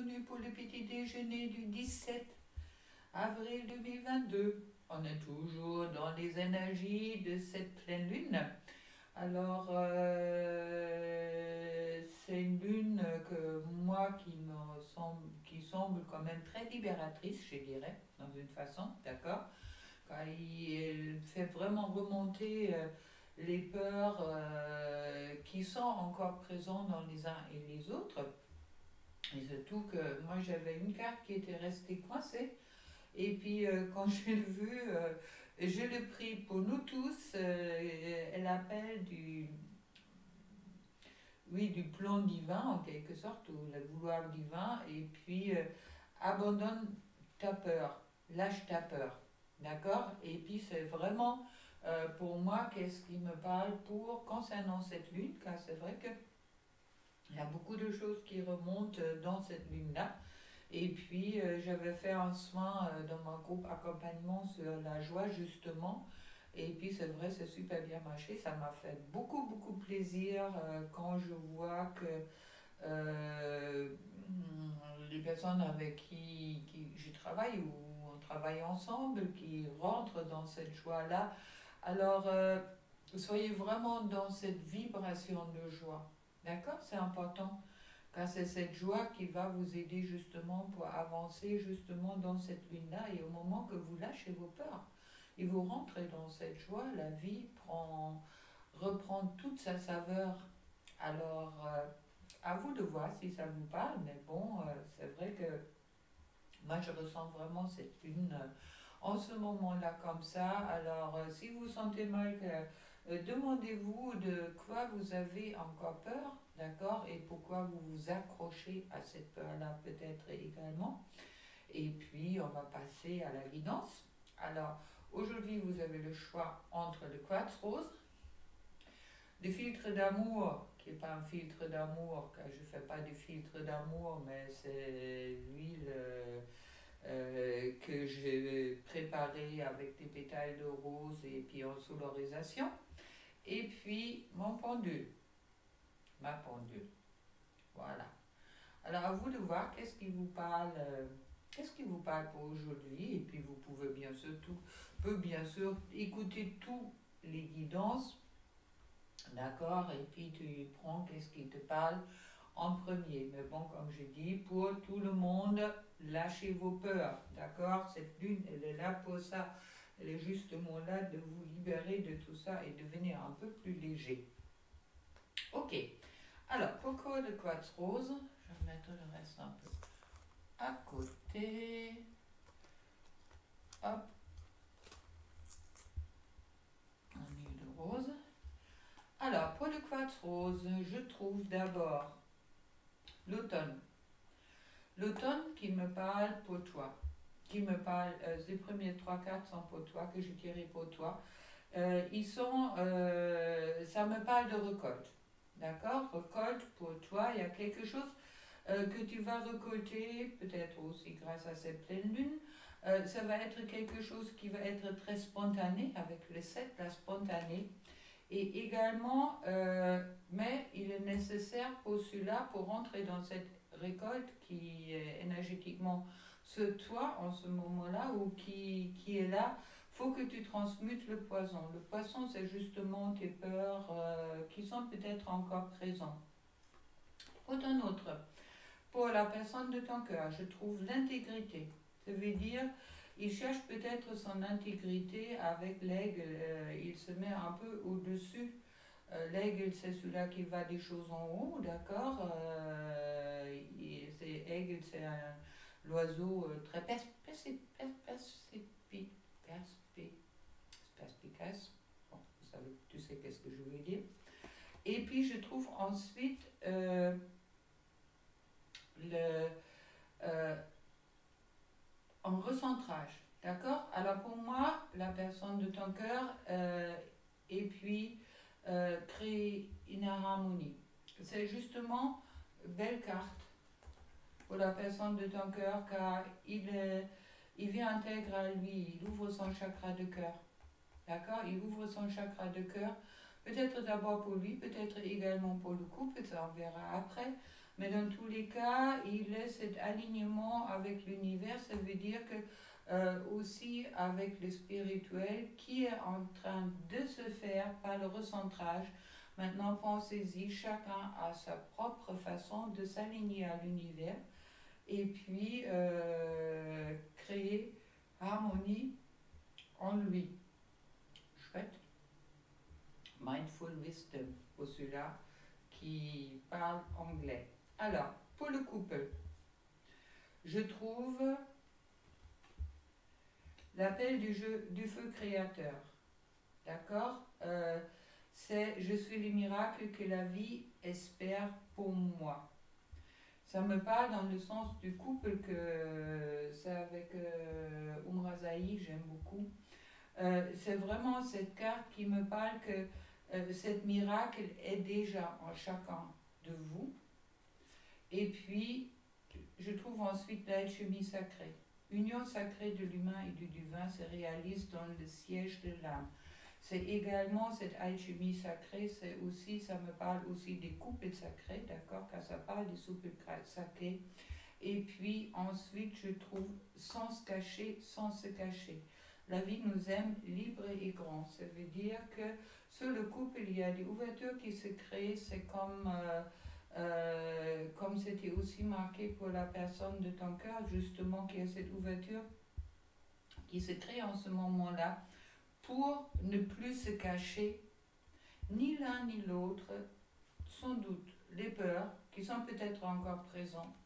bienvenue pour le petit déjeuner du 17 avril 2022. On est toujours dans les énergies de cette pleine lune. Alors, c'est une lune que moi qui semble quand même très libératrice, je dirais, dans une façon, d'accord? Quand elle fait vraiment remonter les peurs qui sont encore présentes dans les uns et les autres. Et surtout que moi j'avais une carte qui était restée coincée. Et puis quand je l'ai vue, je l'ai pris pour nous tous. Elle appelle du plan divin en quelque sorte, ou le vouloir divin. Et puis abandonne ta peur, lâche ta peur. D'accord? Et puis c'est vraiment pour moi qu'est-ce qui me parle pour concernant cette lune, car c'est vrai que il y a beaucoup de choses qui remontent dans cette lune-là. Et puis, j'avais fait un soin dans mon groupe accompagnement sur la joie, justement. Et puis, c'est vrai, c'est super bien marché. Ça m'a fait beaucoup, beaucoup plaisir quand je vois que euh, les personnes avec qui je travaille ou on travaille ensemble, qui rentrent dans cette joie-là. Alors, soyez vraiment dans cette vibration de joie. D'accord? C'est important. Car c'est cette joie qui va vous aider justement pour avancer justement dans cette lune-là. Et au moment que vous lâchez vos peurs et vous rentrez dans cette joie, la vie reprend toute sa saveur. Alors, à vous de voir si ça vous parle, mais bon, c'est vrai que moi je ressens vraiment cette lune en ce moment-là comme ça. Alors, si vous sentez mal, demandez-vous de quoi vous avez encore peur, d'accord, et pourquoi vous vous accrochez à cette peur-là peut-être également. Et puis, on va passer à la guidance. Alors, aujourd'hui, vous avez le choix entre le quartz rose, le filtre d'amour, qui n'est pas un filtre d'amour, car je ne fais pas de filtre d'amour, mais c'est l'huile que j'ai préparée avec des pétales de rose et puis en solarisation. Et puis mon pendule, ma pendule. Voilà. Alors à vous de voir qu'est-ce qui vous parle pour aujourd'hui. Et puis vous pouvez bien sûr écouter tous les guidances. D'accord? Et puis tu prends qu'est-ce qui te parle en premier. Mais bon, comme j'ai dit, pour tout le monde, lâchez vos peurs. D'accord? Cette lune, elle est là pour ça. Elle est justement là de vous libérer de tout ça et devenir un peu plus léger. Ok. Alors, pourquoi le quartz rose? Je vais mettre le reste un peu à côté. Hop. Un huile de rose. Alors, pour le quartz rose, je trouve d'abord l'automne. L'automne qui me parle pour toi. Qui me parle, les premiers 3 cartes sont pour toi, que je tirais pour toi. Ça me parle de récolte. D'accord? Récolte pour toi, il y a quelque chose que tu vas récolter, peut-être aussi grâce à cette pleine lune. Ça va être quelque chose qui va être très spontané, avec les 7, la spontanée. Et également, mais il est nécessaire pour cela, pour rentrer dans cette récolte qui est énergétiquement sur toi en ce moment-là, ou qui est là, faut que tu transmutes le poison. Le poison, c'est justement tes peurs qui sont peut-être encore présentes. Pour un autre, pour la personne de ton cœur, je trouve l'intégrité. Ça veut dire, il cherche peut-être son intégrité avec l'aigle, il se met un peu au-dessus. L'aigle, c'est celui-là qui va des choses en haut, d'accord? Aigle, c'est l'oiseau très perspicace. Bon, tu sais qu'est-ce que je veux dire. Et puis, je trouve ensuite en recentrage. D'accord? Alors pour moi, la personne de ton cœur, et puis créer une harmonie. C'est justement une belle carte pour la personne de ton cœur, car il vient intégrer à lui, il ouvre son chakra de cœur. D'accord? Il ouvre son chakra de cœur, peut-être d'abord pour lui, peut-être également pour le couple, ça on verra après. Mais dans tous les cas, il est cet alignement avec l'univers, ça veut dire que aussi avec le spirituel qui est en train de se faire par le recentrage. Maintenant, pensez-y, chacun a sa propre façon de s'aligner à l'univers et puis créer harmonie en lui. Chouette. Mindful Wisdom pour ceux-là qui parlent anglais. Alors, pour le couple, je trouve l'appel du feu créateur. D'accord, c'est je suis le miracle que la vie espère pour moi. Ça me parle dans le sens du couple que c'est avec Umrazaï, j'aime beaucoup. C'est vraiment cette carte qui me parle que cet miracle est déjà en chacun de vous. Et puis, je trouve ensuite l'alchimie sacrée. Union sacrée de l'humain et du divin se réalise dans le siège de l'âme. C'est également cette alchimie sacrée, c'est aussi, ça me parle aussi des couples sacrés, d'accord, car ça parle des soupes sacrées. Et puis ensuite, je trouve sans se cacher, sans se cacher. La vie nous aime libre et grand. Ça veut dire que sur le couple, il y a des ouvertures qui se créent. C'est comme c'était aussi marqué pour la personne de ton cœur, justement, qu'il y a cette ouverture qui se crée en ce moment-là pour ne plus se cacher, ni l'un ni l'autre, sans doute les peurs qui sont peut-être encore présentes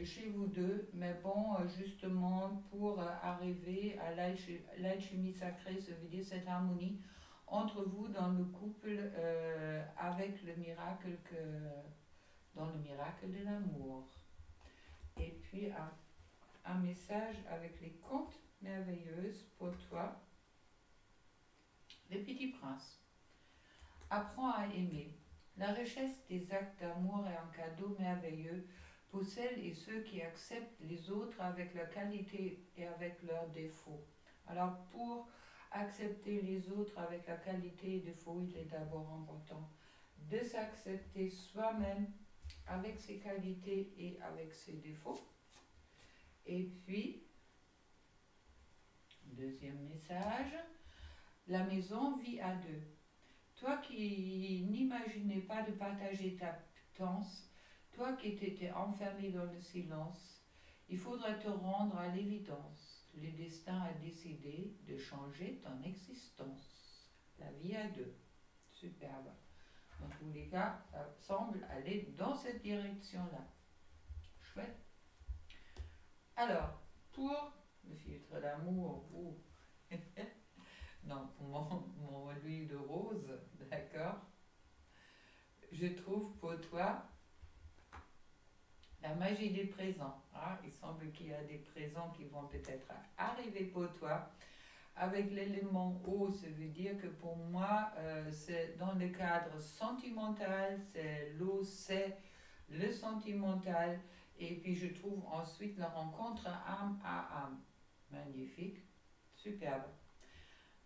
chez vous deux, mais bon, justement, pour arriver à l'alchimie sacrée, ça veut dire cette harmonie entre vous dans le couple avec le miracle dans le miracle de l'amour. Et puis un message avec les contes merveilleuses pour toi. Le Petit Prince. Apprends à aimer. La richesse des actes d'amour est un cadeau merveilleux pour celles et ceux qui acceptent les autres avec leur qualité et avec leurs défauts. Alors pour accepter les autres avec la qualité et défauts, il est d'abord important de s'accepter soi-même avec ses qualités et avec ses défauts. Et puis, deuxième message, la maison vit à deux. Toi qui n'imaginais pas de partager ta pitance, toi qui étais enfermé dans le silence, il faudra te rendre à l'évidence. Le destin a décidé de changer ton existence. La vie à deux. Superbe. Dans tous les cas, ça semble aller dans cette direction-là. Chouette. Alors, pour le filtre d'amour, vous... non, pour mon huile de rose, d'accord, je trouve pour toi la magie des présents. Hein? Il semble qu'il y a des présents qui vont peut-être arriver pour toi. Avec l'élément eau, ça veut dire que pour moi, c'est dans le cadre sentimental, c'est l'eau, c'est le sentimental. Et puis je trouve ensuite la rencontre âme à âme. Magnifique, superbe.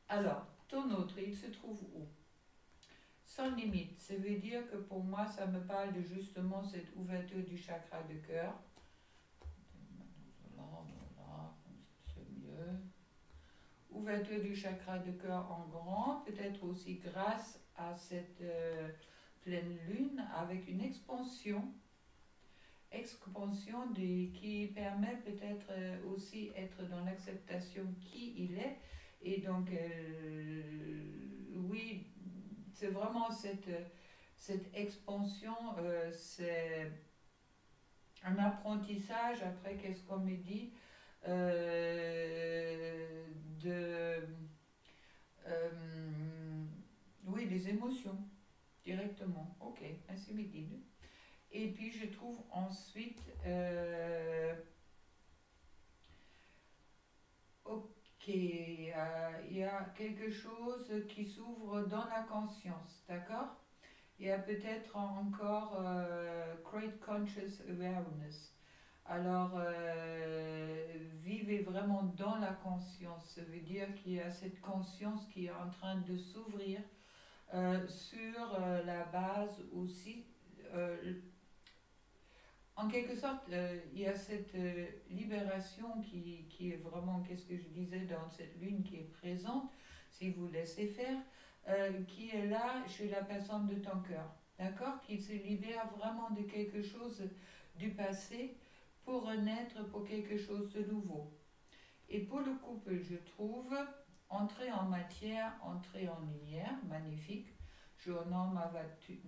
Alors, ton autre, il se trouve où? Sans limite, ça veut dire que pour moi, ça me parle de justement cette ouverture du chakra de cœur. Voilà, c'est mieux. Ouverture du chakra de cœur en grand, peut-être aussi grâce à cette pleine lune avec une expansion qui permet peut-être aussi être dans l'acceptation qui il est. Et donc, oui, c'est vraiment cette expansion, c'est un apprentissage, après, qu'est-ce qu'on me dit, oui, les émotions, directement. Ok, ainsi m'est-il. Et puis, je trouve ensuite... ok, il y a quelque chose qui s'ouvre dans la conscience, d'accord? Il y a peut-être encore Great Conscious Awareness. Alors, vivez vraiment dans la conscience. Ça veut dire qu'il y a cette conscience qui est en train de s'ouvrir sur la base aussi en quelque sorte, il y a cette libération qui est vraiment, qu'est-ce que je disais, dans cette lune qui est présente, si vous laissez faire, qui est là chez la personne de ton cœur, d'accord? Qui se libère vraiment de quelque chose du passé pour renaître pour quelque chose de nouveau. Et pour le couple, je trouve, entrer en matière, entrer en lumière, magnifique. Je honore ma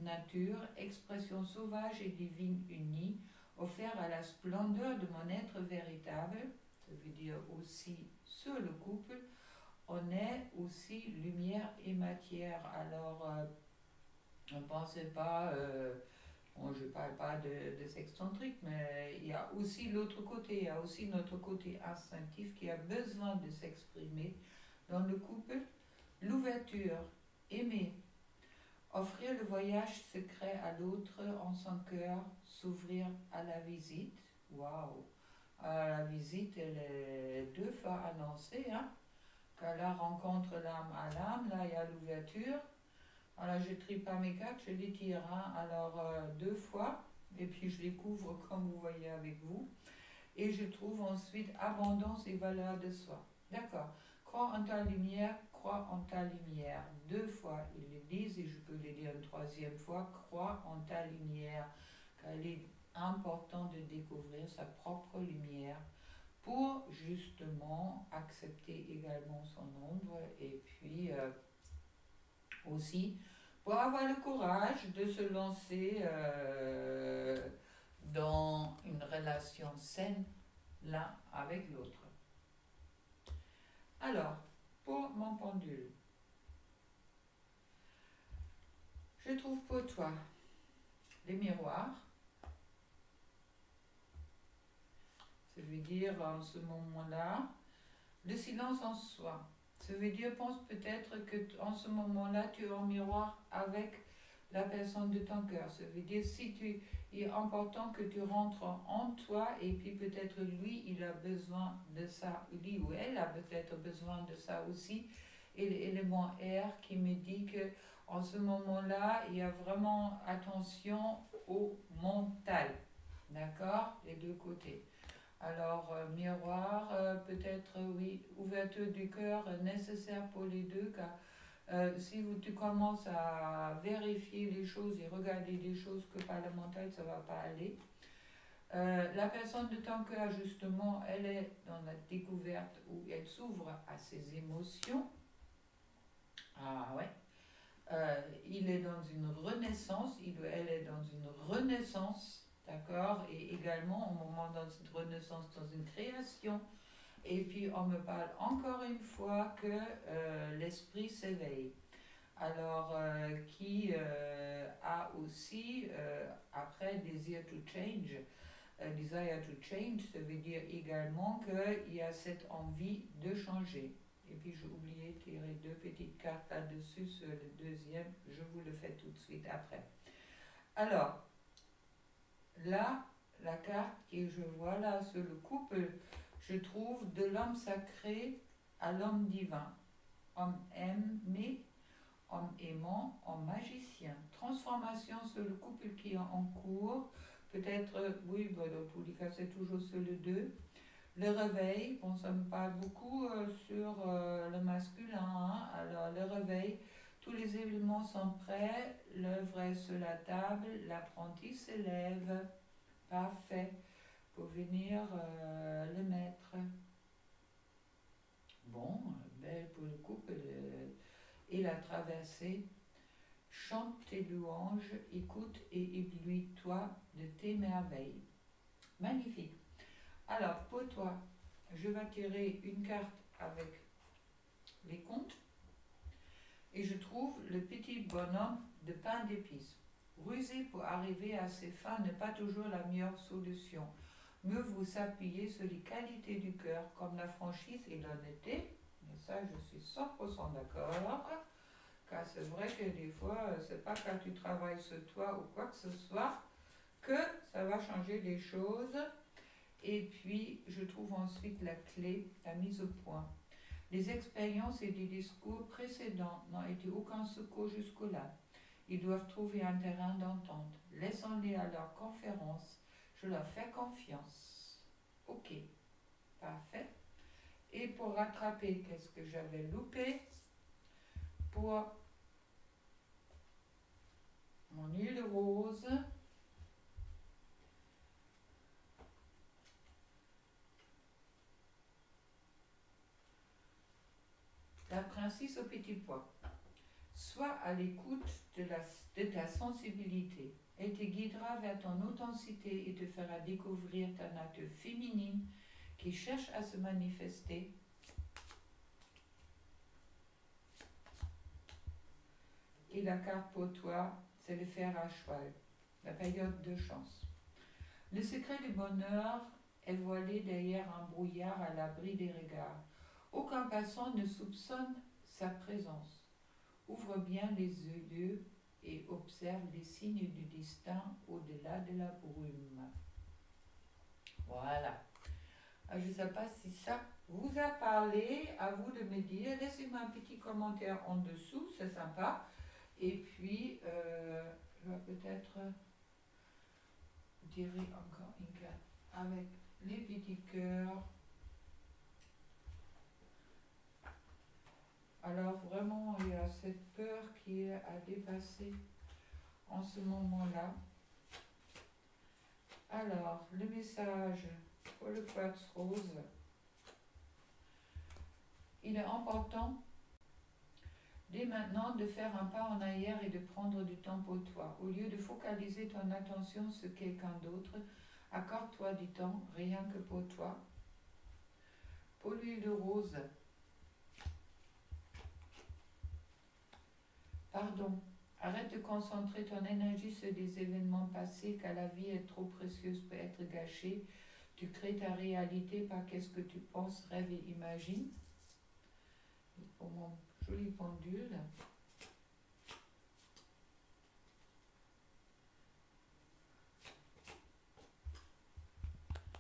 nature, expression sauvage et divine unie, offert à la splendeur de mon être véritable, ça veut dire aussi sur le couple, on est aussi lumière et matière. Alors, ne pensez pas, bon, je ne parle pas de sexcentrique, mais il y a aussi l'autre côté, il y a aussi notre côté instinctif qui a besoin de s'exprimer dans le couple. L'ouverture, aimer, offrir le voyage secret à l'autre en son cœur, s'ouvrir à la visite. Waouh! La visite, elle est deux fois annoncée, hein? Quand la rencontre l'âme à l'âme, là il y a l'ouverture. Alors je ne trie pas mes cartes, je les tire, hein? Alors deux fois, et puis je les couvre comme vous voyez avec vous. Et je trouve ensuite abondance et valeur de soi. D'accord. Crois en ta lumière, crois en ta lumière. Deux fois, ils le disent, et je peux le dire une troisième fois, crois en ta lumière. Car il est important de découvrir sa propre lumière pour justement accepter également son ombre et puis aussi pour avoir le courage de se lancer dans une relation saine l'un avec l'autre. Alors, pour mon pendule, je trouve pour toi les miroirs. Ça veut dire en ce moment-là, le silence en soi. Ça veut dire, pense peut-être que en ce moment-là, tu es en miroir avec la personne de ton cœur. Ça veut dire, si tu il est important que tu rentres en toi et puis peut-être lui, il a besoin de ça, lui ou elle a peut-être besoin de ça aussi. Et l'élément R qui me dit que en ce moment-là, il y a vraiment attention au mental. D'accord? Les deux côtés. Alors, miroir, peut-être, oui, ouverture du cœur nécessaire pour les deux, car si tu commences à vérifier les choses et regarder des choses que par le mental, ça ne va pas aller. La personne de ton cœur, justement, elle est dans la découverte où elle s'ouvre à ses émotions. Ah ouais. Il est dans une renaissance, elle est dans une renaissance, d'accord, et également au moment dans cette renaissance, dans une création. Et puis on me parle encore une fois que l'esprit s'éveille. Alors, qui a aussi, après desire to change, ça veut dire également qu'il y a cette envie de changer. Et puis j'ai oublié de tirer deux petites cartes là-dessus sur le deuxième. Je vous le fais tout de suite après. Alors, là, la carte que je vois là sur le couple, je trouve de l'homme sacré à l'homme divin. Homme aimé, homme aimant, homme magicien. Transformation sur le couple qui est en cours. Peut-être, oui, bah, dans tous les cas, c'est toujours sur le 2. Le réveil, bon, ça me parle beaucoup sur le masculin. Hein. Alors, le réveil, tous les éléments sont prêts, l'œuvre est sur la table, l'apprenti s'élève. Parfait. Pour venir le mettre. Bon, belle pour le couple et la traversée. Chante tes louanges, écoute et éblouis-toi de tes merveilles. Magnifique. Alors, pour toi, je vais tirer une carte avec les contes et je trouve le petit bonhomme de pain d'épices. Ruser pour arriver à ses fins n'est pas toujours la meilleure solution. Mieux vous appuyer sur les qualités du cœur comme la franchise et l'honnêteté. Et ça, je suis 100% d'accord. Car c'est vrai que des fois, c'est pas quand tu travailles sur toi ou quoi que ce soit que ça va changer les choses. Et puis, je trouve ensuite la clé, la mise au point. Les expériences et les discours précédents n'ont été aucun secours jusque-là. Ils doivent trouver un terrain d'entente. Laissons-les à leur conférence. Je leur fais confiance. Ok, parfait. Et pour rattraper, qu'est-ce que j'avais loupé? Pour mon huile rose, la princesse au petit pois. Sois à l'écoute de ta sensibilité. Elle te guidera vers ton authenticité et te fera découvrir ta nature féminine qui cherche à se manifester. Et la carte pour toi, c'est le fer à cheval, la période de chance. Le secret du bonheur est voilé derrière un brouillard à l'abri des regards. Aucun passant ne soupçonne sa présence. Ouvre bien les yeux et observe les signes du destin au-delà de la brume. Voilà. Je ne sais pas si ça vous a parlé, à vous de me dire. Laissez-moi un petit commentaire en dessous, c'est sympa. Et puis, je vais peut-être tirer encore une carte avec les petits cœurs. Alors vraiment, il y a cette peur qui est à dépasser en ce moment-là. Alors, le message pour le quartz rose. Il est important dès maintenant de faire un pas en arrière et de prendre du temps pour toi. Au lieu de focaliser ton attention sur quelqu'un d'autre, accorde-toi du temps rien que pour toi. Pour l'huile de rose, pardon, arrête de concentrer ton énergie sur des événements passés car la vie est trop précieuse pour être gâchée. Tu crées ta réalité par qu'est-ce que tu penses, rêves et imagines. Pour mon joli pendule.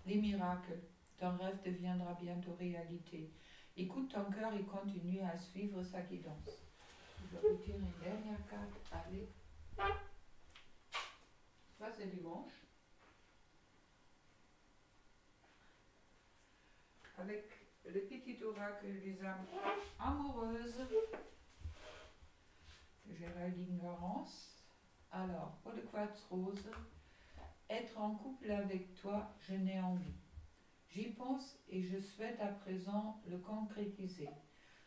Les miracles. Ton rêve deviendra bientôt réalité. Écoute ton cœur et continue à suivre sa guidance. Je vais retirer une dernière carte. Allez. Ça, c'est dimanche. Avec le petit oracle des âmes amoureuses. Géraldine Laurence. Alors, pour le quartz rose, être en couple avec toi, je n'ai envie. J'y pense et je souhaite à présent le concrétiser.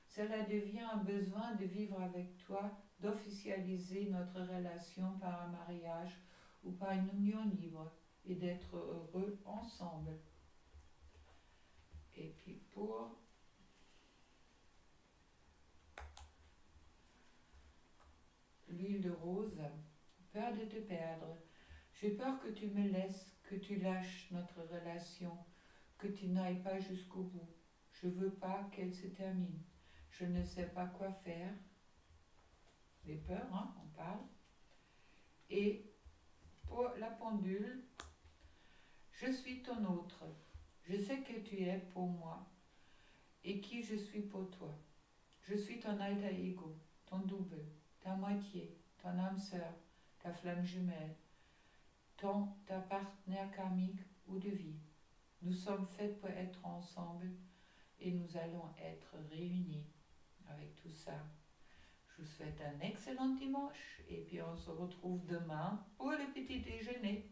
Cela devient un besoin de vivre avec toi, d'officialiser notre relation par un mariage ou par une union libre et d'être heureux ensemble. Et puis pour l'huile de rose, peur de te perdre. J'ai peur que tu me laisses, que tu lâches notre relation, que tu n'ailles pas jusqu'au bout. Je veux pas qu'elle se termine. Je ne sais pas quoi faire. Les peurs, hein, on parle. Et pour la pendule, je suis ton autre. Je sais que tu es pour moi et qui je suis pour toi. Je suis ton alter ego, ton double, ta moitié, ton âme sœur, ta flamme jumelle, ta partenaire karmique ou de vie. Nous sommes faits pour être ensemble et nous allons être réunis avec tout ça. Je vous souhaite un excellent dimanche et puis on se retrouve demain pour le petit déjeuner,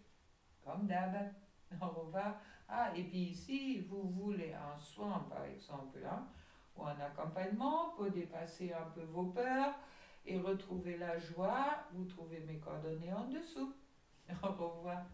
comme d'hab. Au revoir. Ah, et puis si vous voulez un soin par exemple, hein, ou un accompagnement pour dépasser un peu vos peurs et retrouver la joie, vous trouvez mes coordonnées en dessous. Au revoir.